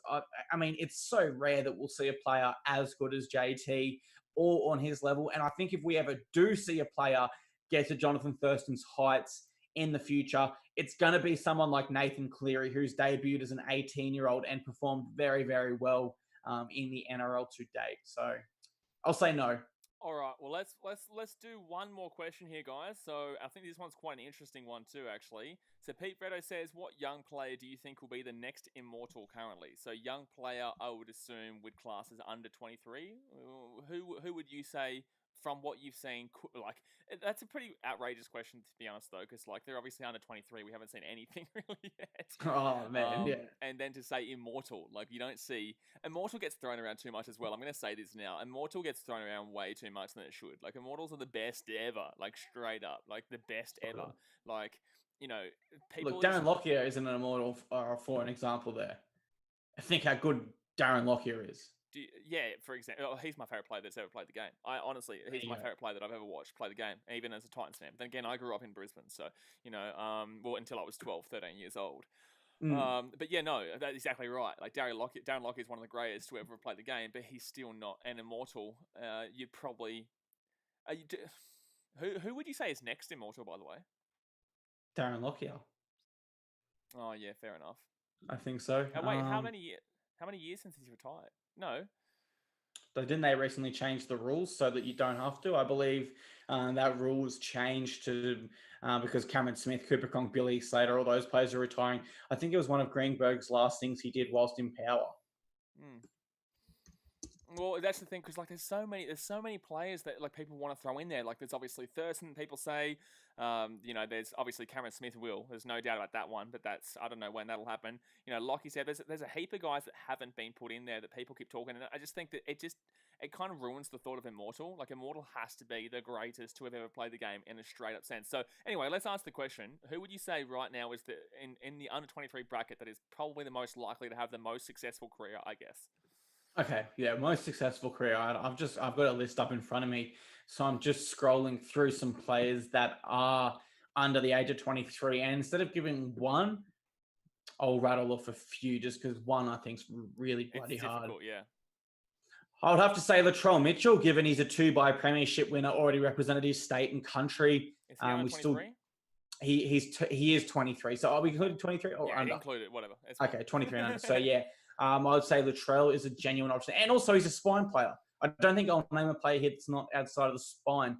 I mean, it's so rare that we'll see a player as good as JT or on his level. And I think if we ever do see a player get to Jonathan Thurston's heights in the future, it's going to be someone like Nathan Cleary, who's debuted as an 18-year-old and performed very, very well in the NRL to date. So I'll say no. All right, well, let's do one more question here, guys. So I think this one's quite an interesting one too, actually. So Pete Freddo says, what young player do you think will be the next immortal currently? So young player, I would assume, with classes under 23. Who would you say, from what you've seen, like, that's a pretty outrageous question, to be honest, though, because, like, they're obviously under 23. We haven't seen anything really yet. Oh, man, yeah. And then to say immortal, like, you don't see... Immortal gets thrown around too much as well. I'm going to say this now. Immortal gets thrown around way too much than it should. Like, immortals are the best ever. Like, straight up. Like, the best ever. Like, people... Look, Darren Lockyer isn't an immortal for an example there. I think how good Darren Lockyer is. Yeah, for example, he's my favourite player that's ever played the game. He's my favourite player that I've ever watched play the game, even as a Titans fan. Then again, I grew up in Brisbane, so, until I was 12, 13 years old. But yeah, no, that's exactly right. Like Darren Lockyer is one of the greatest to ever play the game, but he's still not an immortal. You'd probably... Who would you say is next immortal, by the way? Darren Lockyer. Oh, yeah, fair enough. I think so. Wait, how many years since he's retired? No. Didn't they recently change the rules so that you don't have to? I believe that rule was changed to because Cameron Smith, Cooper Cronk, Billy Slater, all those players are retiring. I think it was one of Greenberg's last things he did whilst in power. Well, that's the thing, because like there's so many players that like people want to throw in there. Like there's obviously Thurston. People say, there's obviously Cameron Smith will. There's no doubt about that one. But I don't know when that'll happen. Like you said, there's a heap of guys that haven't been put in there that people keep talking. And I just think that it kind of ruins the thought of immortal. Like immortal has to be the greatest to have ever played the game in a straight up sense. So anyway, let's ask the question: who would you say right now is in the under 23 bracket that is probably the most likely to have the most successful career? I guess. Okay, yeah, most successful career. I've got a list up in front of me, so I'm just scrolling through some players that are under the age of 23, and instead of giving one, I'll rattle off a few just because one I think's really bloody hard. Yeah. I would have to say Latrell Mitchell, given he's a 2-bye premiership winner, already represented his state and country. Is he under 23? He is 23. So are we including 23 or under? Included, whatever. Okay, 23 and under. So yeah. I would say Latrell is a genuine option. And also he's a spine player. I don't think I'll name a player here that's not outside of the spine.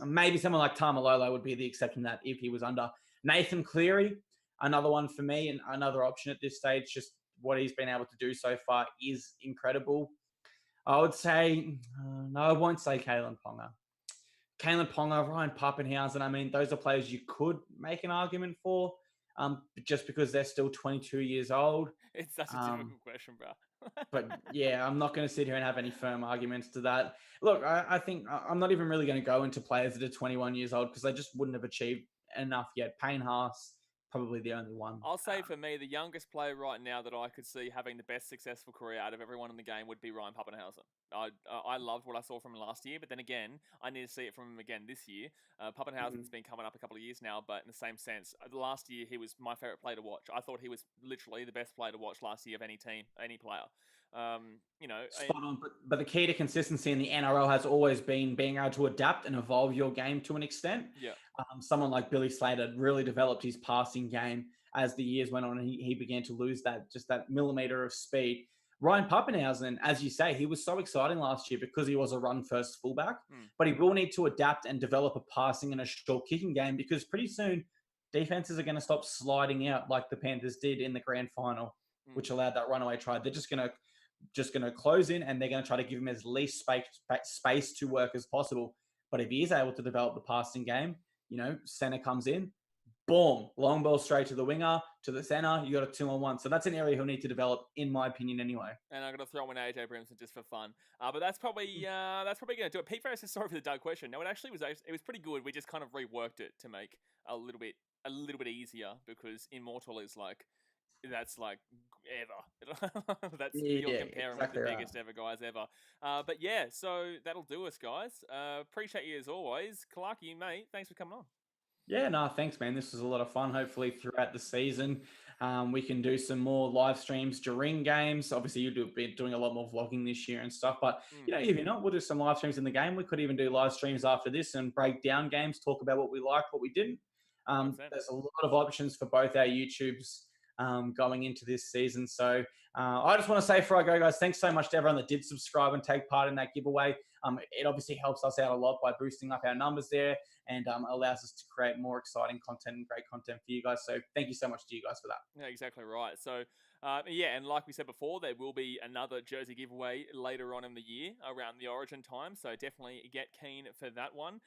Maybe someone like Tamalolo would be the exception to that if he was under. Nathan Cleary, another one for me and another option at this stage. Just what he's been able to do so far is incredible. I would say, no, I won't say Kalen Ponga. Kalen Ponga, Ryan Pappenhausen, I mean, those are players you could make an argument for. Just because they're still 22 years old. It's such a difficult question, bro. But yeah, I'm not going to sit here and have any firm arguments to that. Look, I think I'm not even really going to go into players that are 21 years old because they just wouldn't have achieved enough yet. Payne Haas, probably the only one. I'll say for me, the youngest player right now that I could see having the best successful career out of everyone in the game would be Ryan Pappenhausen. I loved what I saw from him last year, but then again, I need to see it from him again this year. Pappenhausen's been coming up a couple of years now, but in the same sense, last year he was my favourite player to watch. I thought he was literally the best player to watch last year of any team, any player. Spot on. But the key to consistency in the NRL has always been being able to adapt and evolve your game to an extent. Yeah. Someone like Billy Slater really developed his passing game as the years went on, and he began to lose that millimeter of speed. Ryan Pappenhausen, as you say, he was so exciting last year because he was a run-first fullback, but he will need to adapt and develop a passing and a short kicking game because pretty soon defenses are going to stop sliding out like the Panthers did in the grand final, which allowed that runaway try. They're just going to close in and they're going to try to give him as least space to work as possible. But if he is able to develop the passing game, center comes in, boom, long ball straight to the winger, to the center, you got a 2-on-1. So that's an area he'll need to develop, in my opinion, anyway. And I'm going to throw in AJ Brimson just for fun. But that's probably going to do it. Pete Ferris is sorry for the Doug question. No, it was pretty good. We just kind of reworked it to make a little bit easier because immortal is that's like ever. You're comparing exactly with the biggest ever guys ever. But yeah, so that'll do us, guys. Appreciate you as always. Clarkey, mate, thanks for coming on. Yeah, no, thanks, man. This was a lot of fun. Hopefully throughout the season, we can do some more live streams during games. Obviously, you've been doing a lot more vlogging this year and stuff. But, if you're not, we'll do some live streams in the game. We could even do live streams after this and break down games, talk about what we liked, what we didn't. There's a lot of options for both our YouTubes going into this season. So I just want to say before I go, guys, thanks so much to everyone that did subscribe and take part in that giveaway. It obviously helps us out a lot by boosting up our numbers there and allows us to create more exciting content and great content for you guys. So thank you so much to you guys for that. Yeah, exactly right. So, and like we said before, there will be another jersey giveaway later on in the year around the Origin time. So definitely get keen for that one.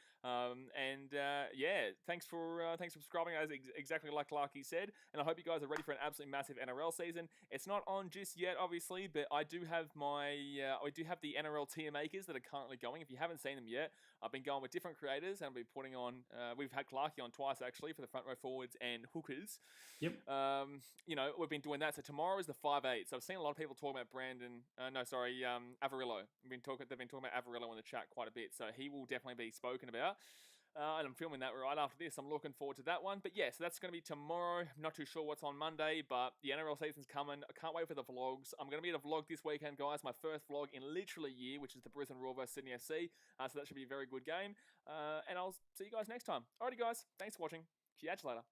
Thanks for subscribing, as exactly like Clarkey said. And I hope you guys are ready for an absolutely massive NRL season. It's not on just yet, obviously, but I do have the NRL tier makers that are currently going. If you haven't seen them yet, I've been going with different creators and I've been putting on. We've had Clarkey on twice actually for the front row forwards and hookers. Yep. We've been doing that. So tomorrow tomorrow is the 5'8". So I've seen a lot of people talking about Avarillo. They've been talking about Avarillo in the chat quite a bit. So he will definitely be spoken about. And I'm filming that right after this. I'm looking forward to that one. But yeah, so that's going to be tomorrow. I'm not too sure what's on Monday, but the NRL season's coming. I can't wait for the vlogs. I'm going to be at a vlog this weekend, guys. My first vlog in literally a year, which is the Brisbane Roar vs Sydney FC. So that should be a very good game. And I'll see you guys next time. Alrighty, guys. Thanks for watching. Catch you later.